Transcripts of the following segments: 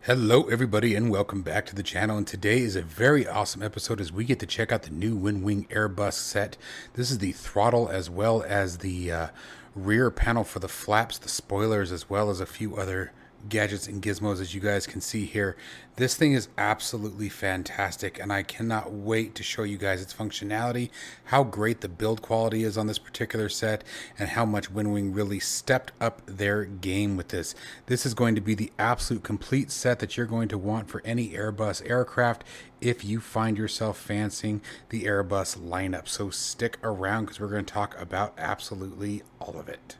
Hello everybody and welcome back to the channel, and today is a very awesome episode as we get to check out the new WINWING Airbus set. This is the throttle as well as the rear panel for the flaps, the spoilers, as well as a few other gadgets and gizmos as you guys can see here. This thing is absolutely fantastic and I cannot wait to show you guys its functionality, how great the build quality is on this particular set, and how much WINWING really stepped up their game with this. This is going to be the absolute complete set that you're going to want for any Airbus aircraft if you find yourself fancying the Airbus lineup. So stick around because we're going to talk about absolutely all of it.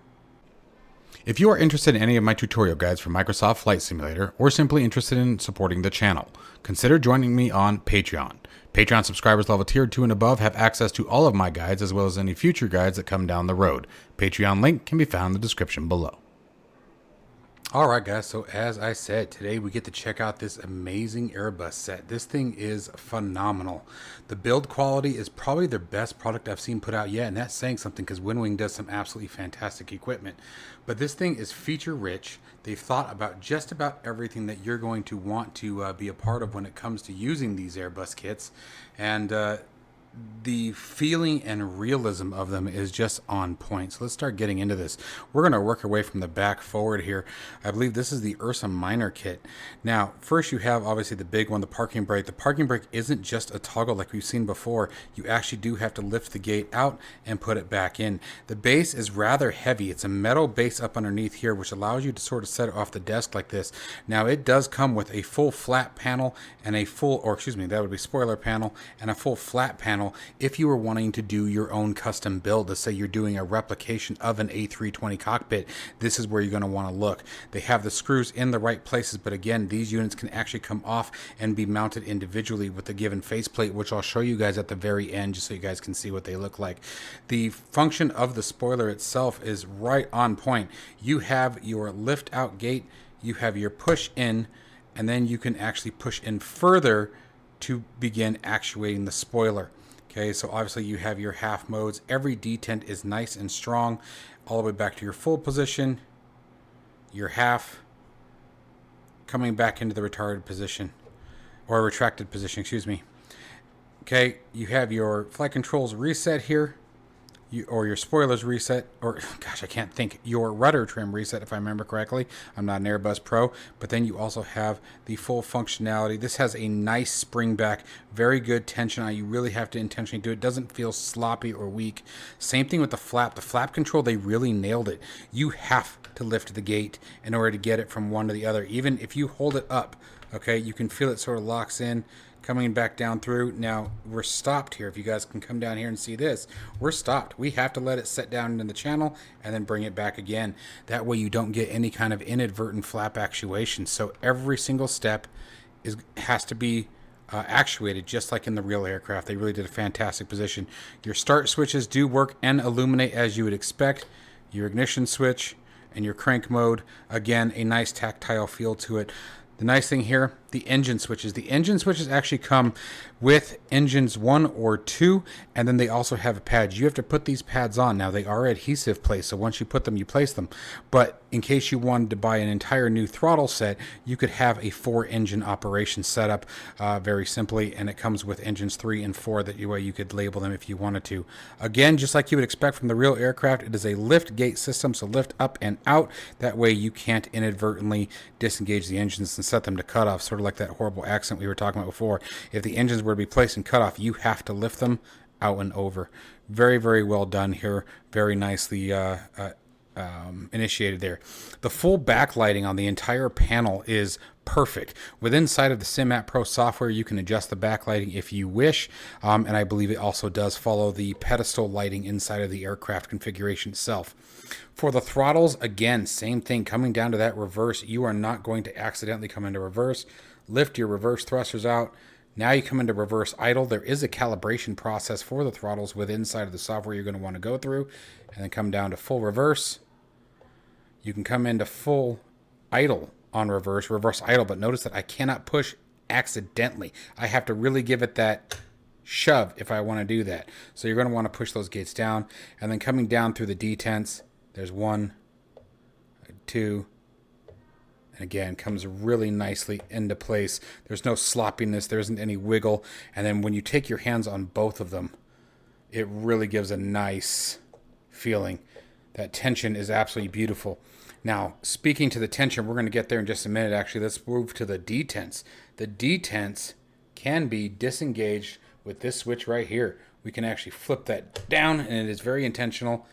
If you are interested in any of my tutorial guides for Microsoft Flight Simulator, or simply interested in supporting the channel, consider joining me on Patreon. Patreon subscribers level tier 2 and above have access to all of my guides as well as any future guides that come down the road. Patreon link can be found in the description below. Alright guys, so as I said, today we get to check out this amazing Airbus set. This thing is phenomenal. The build quality is probably their best product I've seen put out yet, and that's saying something because WINWING does some absolutely fantastic equipment. But this thing is feature rich. They've thought about just about everything that you're going to want to be a part of when it comes to using these Airbus kits. And the feeling and realism of them is just on point. So let's start getting into this. We're going to work our way from the back forward here. I believe this is the Ursa Minor kit. Now, first you have obviously the big one, the parking brake. The parking brake isn't just a toggle like we've seen before. You actually do have to lift the gate out and put it back in. The base is rather heavy. It's a metal base up underneath here, which allows you to sort of set it off the desk like this. Now, it does come with a full flat panel and a full, or excuse me, that would be spoiler panel and a full flat panel. If you were wanting to do your own custom build, let's say you're doing a replication of an A320 cockpit, this is where you're going to want to look. They have the screws in the right places, but again, these units can actually come off and be mounted individually with the given faceplate, which I'll show you guys at the very end just so you guys can see what they look like. The function of the spoiler itself is right on point. You have your lift out gate, you have your push in, and then you can actually push in further to begin actuating the spoiler. Okay, so obviously you have your half modes. Every detent is nice and strong all the way back to your full position, your half, coming back into the retarded position, or retracted position, excuse me. Okay, you have your flight controls reset here, or your spoilers reset, or gosh, I can't think, your rudder trim reset if I remember correctly. I'm not an Airbus Pro, but then you also have the full functionality. This has a nice spring back, very good tension on. You really have to intentionally do it. It doesn't feel sloppy or weak. Same thing with the flap. The flap control, they really nailed it. You have to lift the gate in order to get it from one to the other. Even if you hold it up, okay, you can feel it sort of locks in. Coming back down through. Now we're stopped here. If you guys can come down here and see this, we're stopped. We have to let it set down into the channel and then bring it back again. That way you don't get any kind of inadvertent flap actuation. So every single step has to be actuated just like in the real aircraft. They really did a fantastic position. Your start switches do work and illuminate as you would expect. Your ignition switch and your crank mode, again, a nice tactile feel to it. The nice thing here, the engine switches. The engine switches actually come with engines 1 or 2, and then they also have a pad. You have to put these pads on. Now, they are adhesive placed, so once you put them, you place them. But in case you wanted to buy an entire new throttle set, you could have a 4-engine operation set up very simply, and it comes with engines 3 and 4 that you could label them if you wanted to. Again, just like you would expect from the real aircraft, it is a lift gate system, so lift up and out. That way you can't inadvertently disengage the engines and set them to cutoff, sort of like that horrible accent we were talking about before. If the engines were to be placed in cutoff, you have to lift them out and over. Very, very well done here. Very nicely initiated there. The full backlighting on the entire panel is perfect. Within inside of the SimAppPro software, you can adjust the backlighting if you wish, and I believe it also does follow the pedestal lighting inside of the aircraft configuration itself. For the throttles, again, same thing. Coming down to that reverse, you are not going to accidentally come into reverse. Lift your reverse thrusters out. Now you come into reverse idle. There is a calibration process for the throttles within inside of the software you're going to want to go through, and then come down to full reverse. You can come into full idle on reverse idle, but notice that I cannot push accidentally. I have to really give it that shove if I want to do that. So you're going to want to push those gates down, and then coming down through the detents, there's 1, 2, And again, comes really nicely into place. There's no sloppiness. There isn't any wiggle. And then when you take your hands on both of them, it really gives a nice feeling. That tension is absolutely beautiful. Now, speaking to the tension, we're going to get there in just a minute. Actually, let's move to the detents. The detents can be disengaged with this switch right here. We can actually flip that down, and it is very intentional,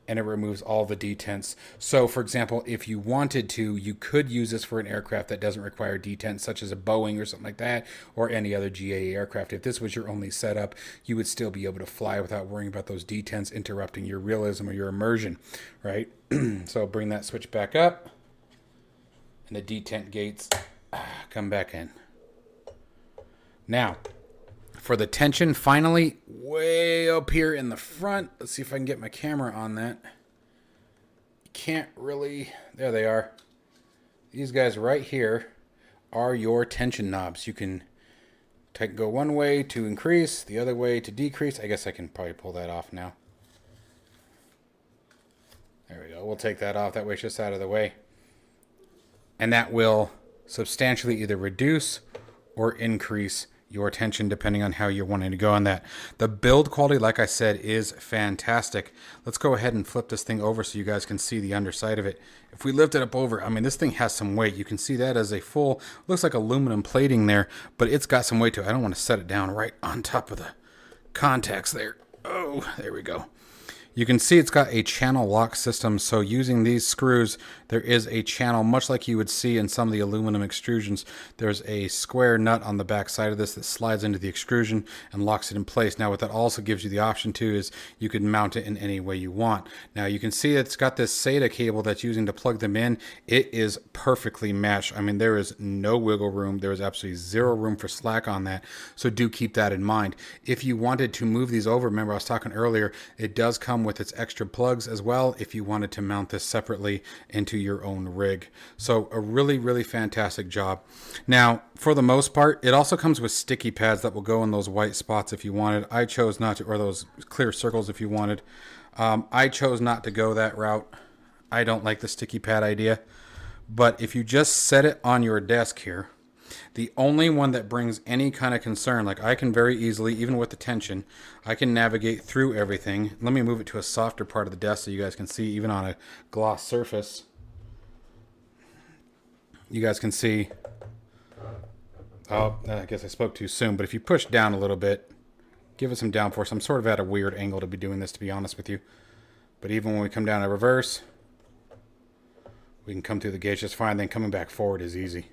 and it removes all the detents. So, for example, if you wanted to, you could use this for an aircraft that doesn't require detents, such as a Boeing or something like that, or any other GA aircraft. If this was your only setup, you would still be able to fly without worrying about those detents interrupting your realism or your immersion, right? So bring that switch back up, and the detent gates come back in. Now, for the tension, finally, way up here in the front. Let's see if I can get my camera on that. You can't really... There they are. These guys right here are your tension knobs. You can go one way to increase, the other way to decrease. I guess I can probably pull that off now. There we go. We'll take that off. That way it's just out of the way. And that will substantially either reduce or increase your tension depending on how you're wanting to go on that. The build quality, like I said, is fantastic. Let's go ahead and flip this thing over so you guys can see the underside of it. If we lift it up over, I mean, this thing has some weight. You can see that as a full, looks like aluminum plating there, but it's got some weight to it. I don't want to set it down right on top of the contacts there. Oh, there we go. You can see it's got a channel lock system, so using these screws, there is a channel, much like you would see in some of the aluminum extrusions. There's a square nut on the back side of this that slides into the extrusion and locks it in place. Now, what that also gives you the option to is you can mount it in any way you want. Now, you can see it's got this SATA cable that's using to plug them in. It is perfectly matched. I mean, there is no wiggle room. There is absolutely zero room for slack on that, so do keep that in mind. If you wanted to move these over, remember I was talking earlier, it does come with its extra plugs as well if you wanted to mount this separately into your own rig. So a really, really fantastic job. Now, for the most part, it also comes with sticky pads that will go in those white spots if you wanted. I chose not to, or those clear circles if you wanted. I chose not to go that route. I don't like the sticky pad idea. But if you just set it on your desk here, the only one that brings any kind of concern, like I can very easily, even with the tension, I can navigate through everything. Let me move it to a softer part of the desk so you guys can see, even on a gloss surface. You guys can see, oh, I guess I spoke too soon, but if you push down a little bit, give it some downforce. I'm sort of at a weird angle to be doing this, to be honest with you. But even when we come down to reverse, we can come through the gauge just fine. Then coming back forward is easy.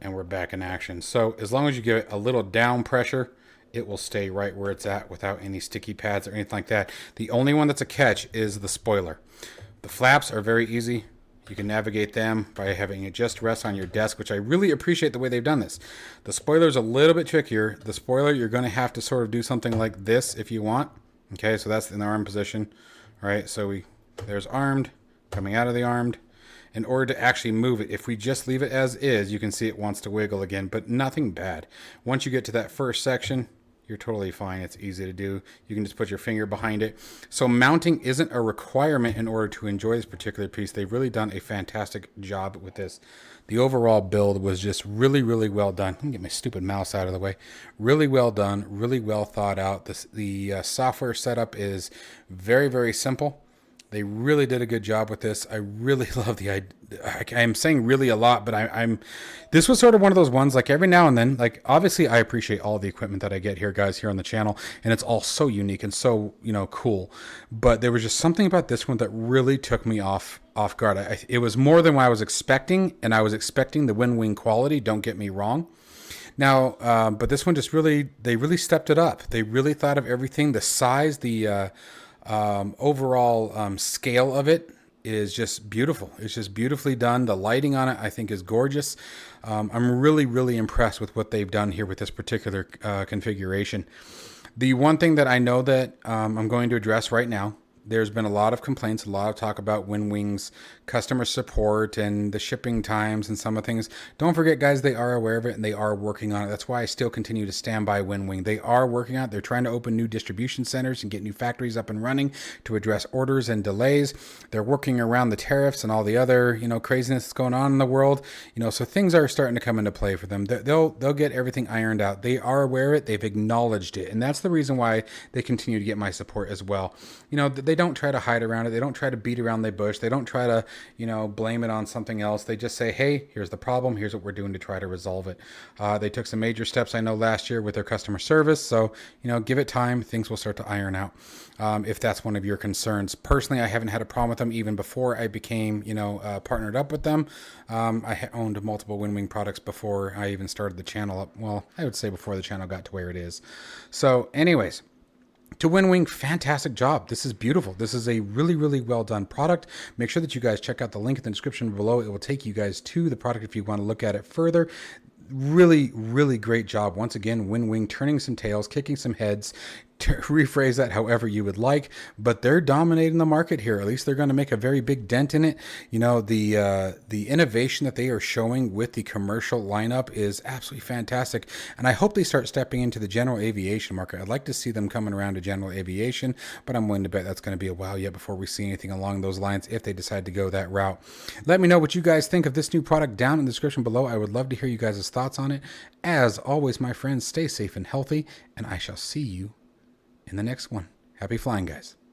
And we're back in action. So as long as you give it a little down pressure, it will stay right where it's at without any sticky pads or anything like that. The only one that's a catch is the spoiler. The flaps are very easy. You can navigate them by having it just rest on your desk, which I really appreciate the way they've done this. The spoiler's a little bit trickier. The spoiler, you're going to have to sort of do something like this if you want. Okay, so that's in the arm position. All right, so there's armed, coming out of the armed. In order to actually move it, if we just leave it as is, you can see it wants to wiggle again, but nothing bad. Once you get to that first section, you're totally fine. It's easy to do. You can just put your finger behind it. So mounting isn't a requirement in order to enjoy this particular piece. They've really done a fantastic job with this. The overall build was just really, really well done. Let me get my stupid mouse out of the way. Really well done, really well thought out. The software setup is very, very simple. They really did a good job with this. I really love the idea. I'm saying really a lot, but this was sort of one of those ones, like every now and then, like obviously I appreciate all the equipment that I get here, guys, here on the channel, and it's all so unique and so, cool. But there was just something about this one that really took me off guard. It was more than what I was expecting, and I was expecting the WINWING quality, don't get me wrong. Now, but this one just they really stepped it up. They really thought of everything, the size, the overall scale of it is just beautiful. It's just beautifully done. The lighting on it, I think, is gorgeous. I'm really, really impressed with what they've done here with this particular configuration. The one thing that I know that I'm going to address right now, there's been a lot of complaints, a lot of talk about WinWing's customer support and the shipping times and some of the things. Don't forget, guys, they are aware of it and they are working on it. That's why I still continue to stand by WinWing. They are working on it. They're trying to open new distribution centers and get new factories up and running to address orders and delays. They're working around the tariffs and all the other, craziness that's going on in the world. So things are starting to come into play for them. They'll get everything ironed out. They are aware of it. They've acknowledged it. And that's the reason why they continue to get my support as well. They don't try to hide around it. They don't try to beat around the bush. They don't try to, blame it on something else. They just say, hey, here's the problem. Here's what we're doing to try to resolve it. They took some major steps, I know, last year with their customer service. So, give it time. Things will start to iron out. If that's one of your concerns. Personally, I haven't had a problem with them even before I became, partnered up with them. I owned multiple WinWing products before I even started the channel up. Well, I would say before the channel got to where it is. So anyways, to WinWing, fantastic job. This is beautiful. This is a really, really well done product. Make sure that you guys check out the link in the description below. It will take you guys to the product if you want to look at it further. Really, really great job. Once again, WinWing turning some tails, kicking some heads. Rephrase that however you would like, but they're dominating the market here. At least they're going to make a very big dent in it. The innovation that they are showing with the commercial lineup is absolutely fantastic, and I hope they start stepping into the general aviation market. I'd like to see them coming around to general aviation, but I'm willing to bet that's going to be a while yet before we see anything along those lines if they decide to go that route. Let me know what you guys think of this new product down in the description below. I would love to hear you guys' thoughts on it. As always, my friends, stay safe and healthy, and I shall see you in the next one. Happy flying, guys.